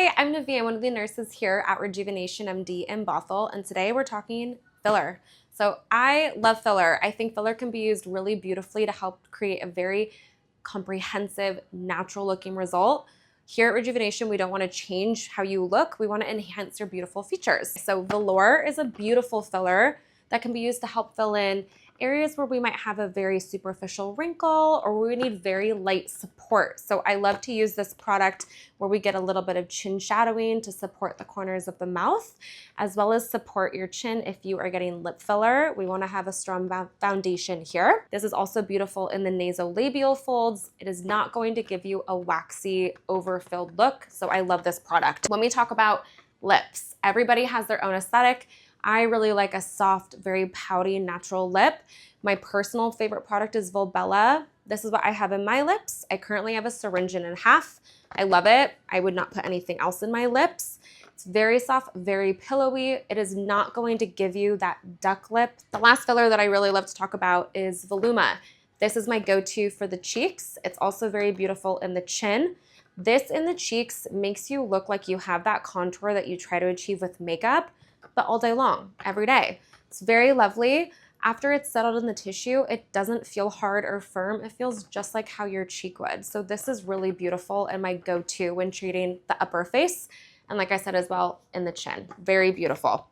Hi, I'm Navee. I'm one of the nurses here at Rejuvenation MD in Bothell, and today we're talking filler. So I love filler. I think filler can be used really beautifully to help create a very comprehensive, natural looking result. Here at Rejuvenation, we don't want to change how you look. We want to enhance your beautiful features. So velour is a beautiful filler that can be used to help fill in areas where we might have a very superficial wrinkle or where we need very light support. So I love to use this product where we get a little bit of chin shadowing to support the corners of the mouth, as well as support your chin if you are getting lip filler. We want to have a strong foundation here. This is also beautiful in the nasolabial folds. It is not going to give you a waxy, overfilled look. So I love this product. When we talk about lips, everybody has their own aesthetic. I really like a soft, very pouty, natural lip. My personal favorite product is Volbella. This is what I have in my lips. I currently have a syringe and a half. I love it. I would not put anything else in my lips. It's very soft, very pillowy. It is not going to give you that duck lip. The last filler that I really love to talk about is Voluma. This is my go-to for the cheeks. It's also very beautiful in the chin. This in the cheeks makes you look like you have that contour that you try to achieve with makeup, but all day long, every day. It's very lovely. After it's settled in the tissue, it doesn't feel hard or firm. It feels just like how your cheek would. So this is really beautiful and my go-to when treating the upper face. And like I said as well, in the chin. Very beautiful.